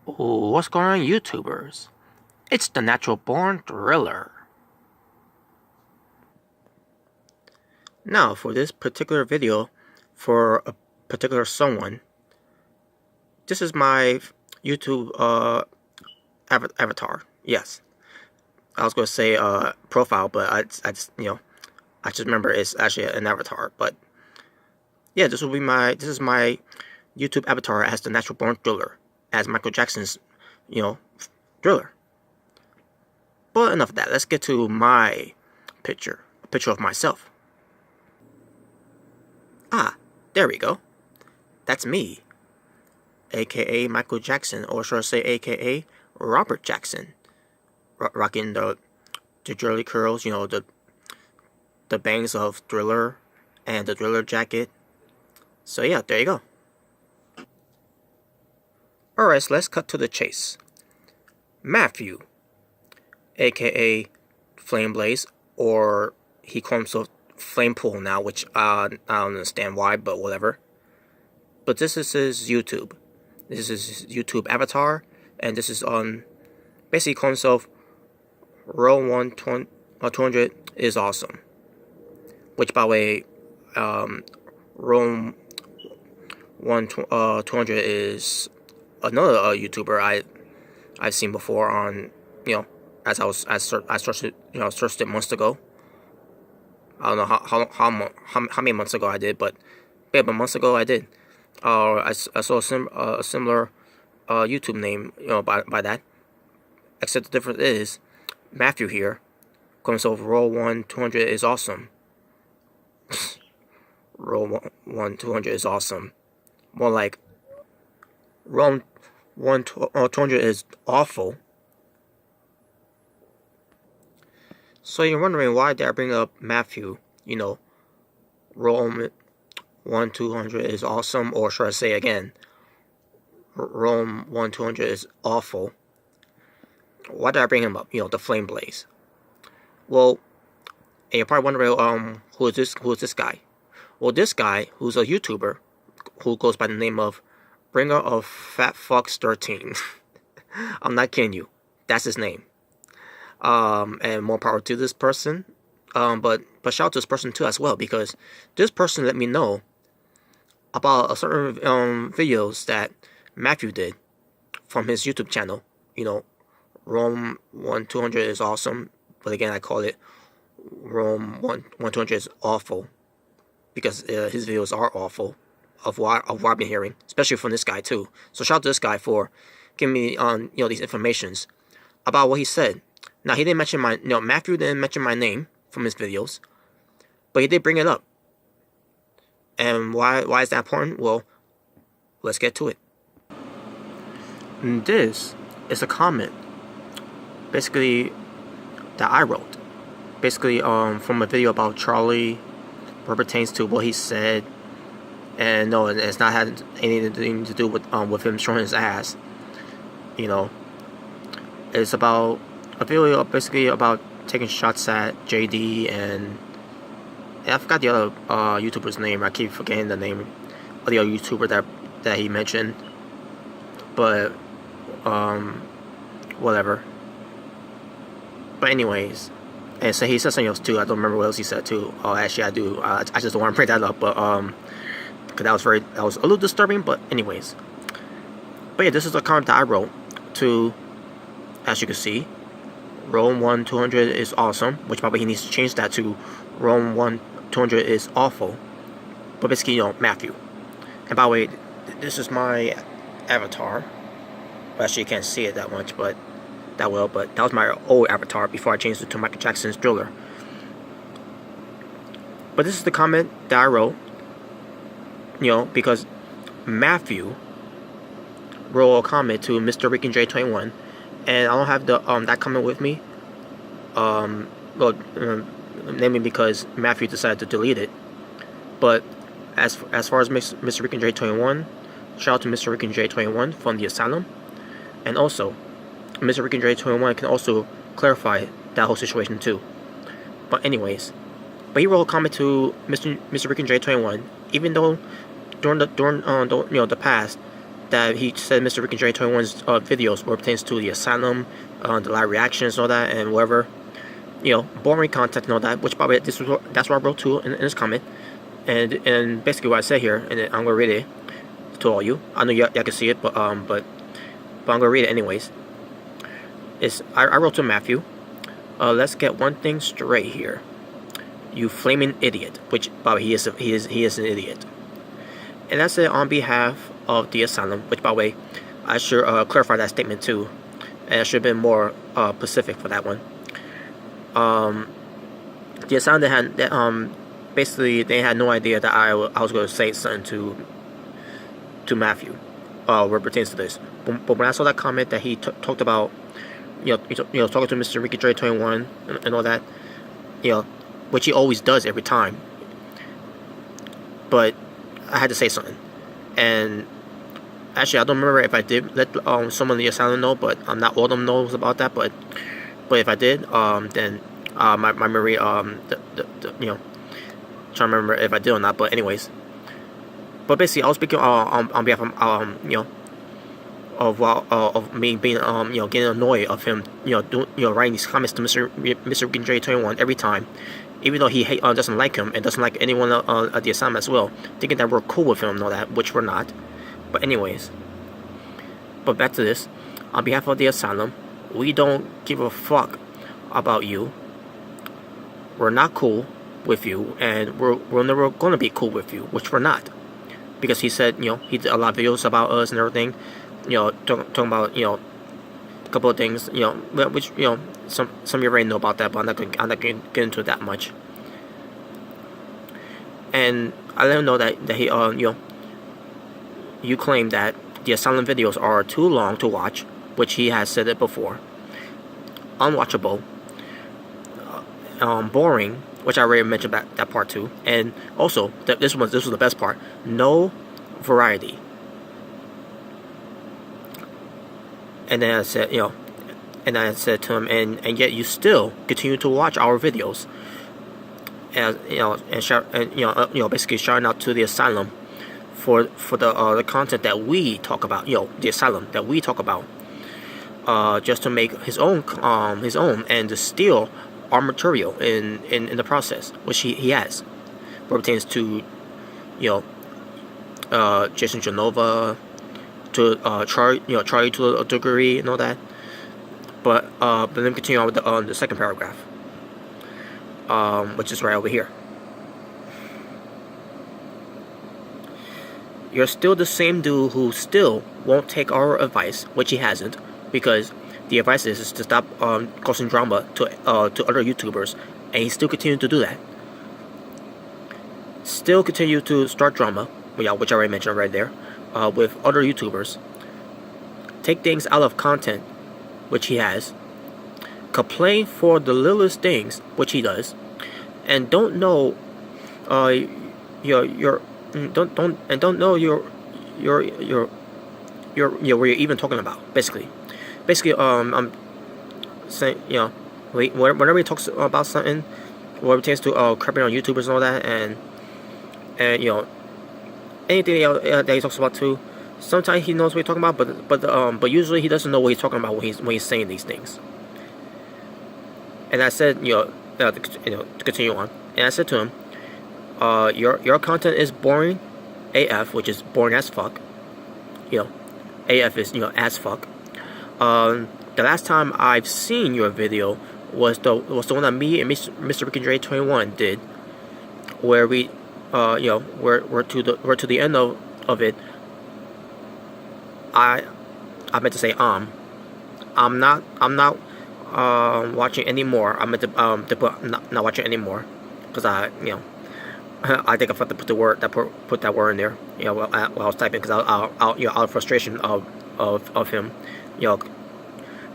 Oh, what's going on, YouTubers? It's the Natural Born Driller. Now, for this particular video, for a particular someone, this is my YouTube avatar. Yes, I was going to say profile, but I just remember it's actually an avatar. But yeah, this is my YouTube avatar as the Natural Born Driller, as Michael Jackson's driller. But enough of that. Let's get to my picture, a picture of myself. Ah, there we go. That's me, aka Michael Jackson, or should I say aka Robert Jackson, rocking the driller curls, the bangs of Driller and the Driller jacket. So yeah, there you go. Alright, so let's cut to the chase. Matthew, aka FlameBlaze, or he calls himself Flame Pool now, which I don't understand why, but whatever. But this is his YouTube. This is his YouTube avatar, and this is basically calls himself Rowwr1200 Is Awesome. Which, by the way, Rowwr1200 is another YouTuber I've seen before on as I searched it months ago. I don't know how many months ago I did, but months ago I did. I saw a similar YouTube name, by that. Except the difference is Matthew here comes over Rowwr1200 Is Awesome. Rowwr1200 Is Awesome. More like Rowwr1200 Is Awful. So you're wondering why did I bring up Matthew? Rowwr1200 Is Awesome, or should I say again, Rowwr1200 Is Awful. Why did I bring him up? The FlameBlaze. Well, and you're probably wondering, who is this guy? Well, this guy, who's a YouTuber, who goes by the name of Bringer of Fat Fox 13. I'm not kidding you. That's his name. And more power to this person. But shout out to this person too as well, because this person let me know about a certain videos that Matthew did from his YouTube channel. Rowwr1200 Is Awesome, but again I call it Rowwr1200 Is Awful, because his videos are awful of what I've been hearing, especially from this guy too. So shout out to this guy for giving me these informations about what he said. Now, he didn't mention Matthew didn't mention my name from his videos, but he did bring it up. And why is that important? Well, let's get to it. And this is a comment, basically, that I wrote. Basically, from a video about Charlie, what pertains to what he said. And no, it's not had anything to do with him showing his ass. It's about a video basically about taking shots at JD and I forgot the other YouTuber's name. I keep forgetting the name of the other YouTuber that he mentioned. But whatever. But anyways, and so he said something else too. I don't remember what else he said too. Oh, actually I do. I just don't want to bring that up, but because that was a little disturbing. But anyways, but yeah, this is a comment that I wrote to, as you can see, Rowwr1200 Is Awesome, which probably he needs to change that to Rowwr1200 Is Awful. But basically, Matthew. And by the way, this is my avatar. Well, actually, you can't see it that much, but that was my old avatar before I changed it to Michael Jackson's Driller. But this is the comment that I wrote, because Matthew wrote a comment to Mr. Rick and J21. And I don't have the that comment with me. Namely because Matthew decided to delete it. But as far as Mr. Rick and J21, shout out to Mr. Rick and J21 from the Asylum. And also, Mr. Rick and J21 can also clarify that whole situation too. But anyways, he wrote a comment to Mr. Rick and J21, even though during the past that he said Mr. Rick and Dre 21's videos were pertains to the asylum, the live reactions and all that, and whatever, boring content and all that. Which probably that's what I wrote too in this comment, and basically what I said here, and I'm gonna read it to all you. I know y'all can see it, but I'm gonna read it anyways. I wrote to Matthew. Let's get one thing straight here. You flaming idiot, which by the way he is an idiot. And that's it on behalf of the asylum, which by the way I should clarify that statement too, and I should have been more specific for that one. The asylum basically they had no idea that I was going to say something to Matthew where it pertains to this. But when I saw that comment that he talked about, talking to Mr. Ricky Dre 21 and all that, which he always does every time. But I had to say something, and actually I don't remember if I did let someone in the asylum know, but not all of them knows about that. But if I did, then my memory trying to remember if I did or not. But anyways, but basically I was speaking on behalf of me being getting annoyed of him writing these comments to Mr. Ricky Dre 21 every time, even though he doesn't like him and doesn't like anyone at the asylum as well, thinking that we're cool with him and all that, which we're not. But anyways, but back to this. On behalf of the asylum, we don't give a fuck about you. We're not cool with you, and we're never gonna be cool with you, which we're not, because he said he did a lot of videos about us and everything, talking about a couple of things, which some of you already know about that, but I'm not gonna get into it that much. And I let him know that he you claim that the asylum videos are too long to watch, which he has said it before, unwatchable, boring, which I already mentioned that part too, and also this was the best part, no variety. And then I said, and I said to him, and yet you still continue to watch our videos, and basically shouting out to the asylum for the content that we talk about, the asylum that we talk about, just to make his own, and to steal our material in the process, which he has, what pertains to Jason Genova, to Charlie to a degree and all that. But then continue on with the second paragraph, which is right over here. You're still the same dude who still won't take our advice, which he hasn't, because the advice is to stop causing drama to other YouTubers, and he still continued to do that. Still continue to start drama, which I already mentioned right there, with other YouTubers. Take things out of content, which he has. Complain for the littlest things, which he does, and don't know don't know what you're even talking about. Basically, I'm saying whenever he talks about something, what pertains to crapping on YouTubers and all that, and anything that he talks about too. Sometimes he knows what he's talking about, but usually he doesn't know what he's talking about when he's saying these things. And I said, to continue on, and I said to him, your content is boring, AF, which is boring as fuck. AF is as fuck. The last time I've seen your video was the one that me and Mr. Ricky Dre 21 did, where we we're to the end of it. I meant to say I'm not watching anymore. I meant to put not watching anymore, because I I think I forgot to put that word in there, while I was typing, because out of frustration of him, But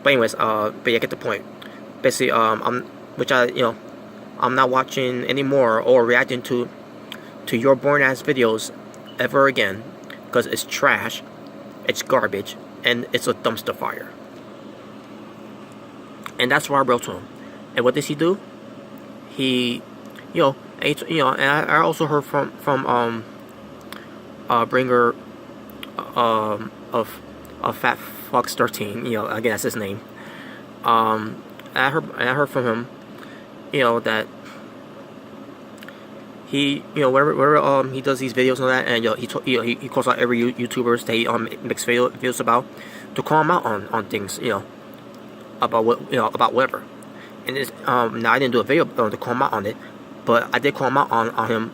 anyways, but yeah, get the point. Basically, I'm not watching anymore or reacting to your boring ass videos ever again, because it's trash, it's garbage, and it's a dumpster fire. And that's what I wrote to him. And what does he do? He, and I also heard from Bringer of Fat Fox 13. You know, again, that's his name. I heard from him, you know, that he, you know, wherever he does these videos and all that, and he calls out every YouTubers that he makes videos about, to call him out on things, you know, about about whatever. And it's, now I didn't do a video to call him out on it, but I did call him out on him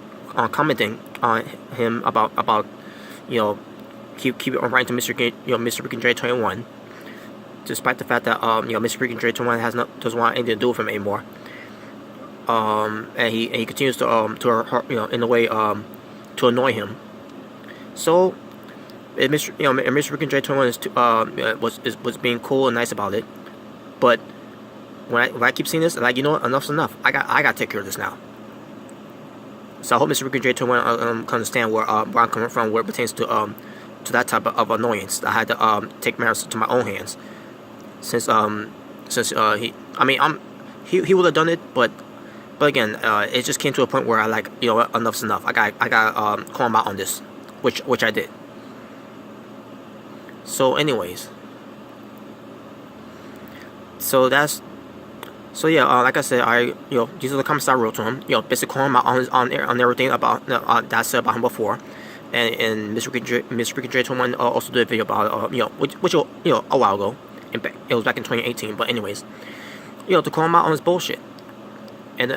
commenting on him about you know, keep it on writing to Mr. Freaking J21, despite the fact that you know, Mr. Freaking J21 doesn't want anything to do with him anymore. And he continues to you know, in a way to annoy him. So Mr. Freaking J21 was being cool and nice about it, but when I keep seeing this, like, you know what, enough's enough. I got to take care of this now. So I hope Mr. Freaking J21 can understand where I'm coming from, where it pertains to that type of annoyance. I had to take matters to my own hands, since he would have done it, but again, it just came to a point where I, like, you know what, enough's enough. I got call him out on this, which I did. So anyways, so yeah, like I said, these are the comments I wrote to him. You know, basically calling him out on everything about that I said about him before, and Mr. Freaking J21 also did a video about you know, which you know, a while ago. In fact, it was back in 2018. But anyways, you know, to call him out on his bullshit, and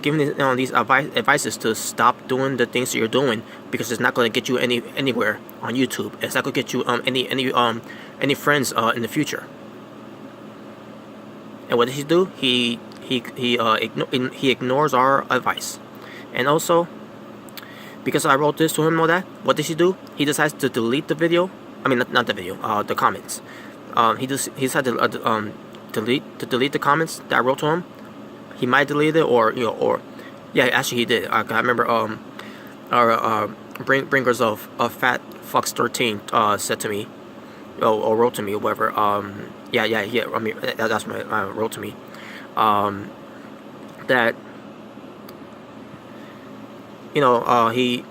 giving these advices to stop doing the things that you're doing, because it's not going to get you anywhere on YouTube. It's not going to get you any friends in the future. And what does he do? He ignores our advice. And also, because I wrote this to him and all that, what does he do? He decides to delete the video. I mean, not the video, the comments. He decided to delete the comments that I wrote to him. He might delete it, or yeah, actually he did. I remember our bringers of Fat Fox 13 said to me, or wrote to me, or whatever. Yeah. I mean, that's what wrote to me. That, you know, he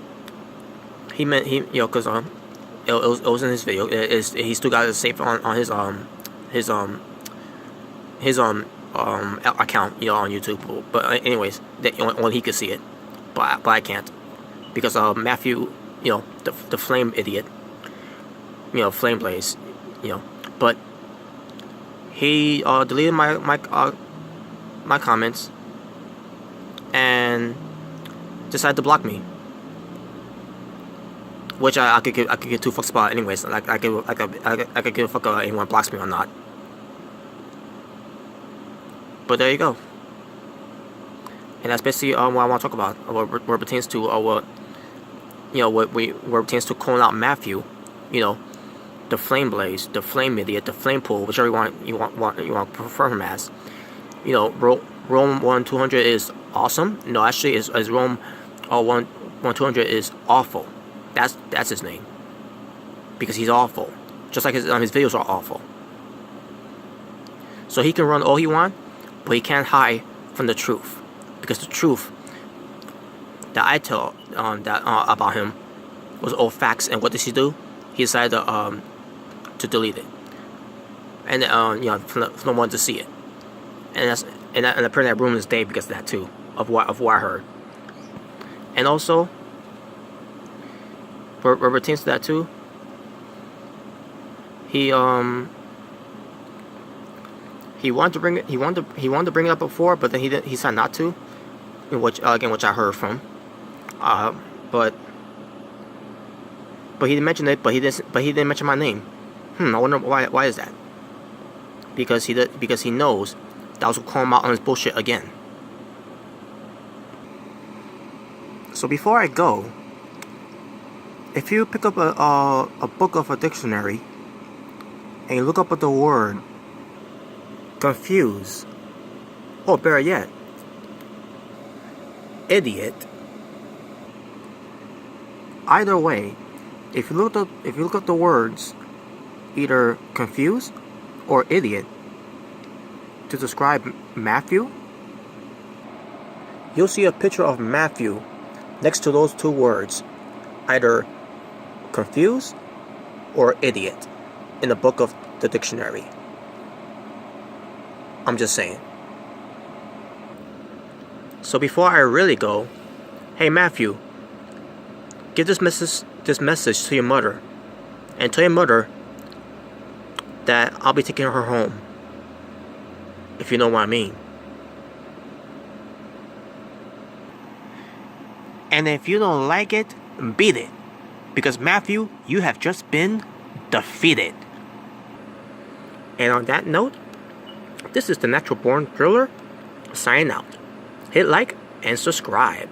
meant, you know, because it was in his video. He still got it saved on his account, you know, on YouTube. But anyways, when he could see it, but I can't, because Matthew, you know, the flame idiot, you know, FlameBlaze, you know, but he deleted my comments and decided to block me, which I could give two fucks about anyways. Like I could give a fuck if anyone blocks me or not. But there you go. And that's basically what I want to talk about, what pertains to what, you know, what pertains to calling out Matthew, you know, the FlameBlaze, the flame idiot, the flame pool, whichever you want to prefer him as. You know, Rowwr1200 is awesome. No, actually, is Rowwr1200 is awful. That's his name, because he's awful, just like his videos are awful. So he can run all he wants, but he can't hide from the truth, because the truth that I tell about him was all facts. And what does he do? He decided to delete it, and you know, for no one to see it. And apparently that ruined his day because of that too, of what I heard. And also, what pertains to that too, he wanted to bring it. He wanted to bring it up before, but then he decided not to. Which I heard from. But he mentioned it. But he didn't mention my name. I wonder why is that? Because he knows that I was calling him out on his bullshit again. So before I go, if you pick up a book of a dictionary and you look up at the word confuse, or better yet, idiot. Either way, if you look up the words either confuse or idiot to describe Matthew, you'll see a picture of Matthew next to those two words, either confuse or idiot in the book of the dictionary. I'm just saying. So before I really go, hey Matthew, give this message to your mother, and tell your mother that I'll be taking her home, if you know what I mean. And if you don't like it, beat it, because Matthew, you have just been defeated. And on that note, this is the Natural Born Thriller, signing out. Hit like and subscribe.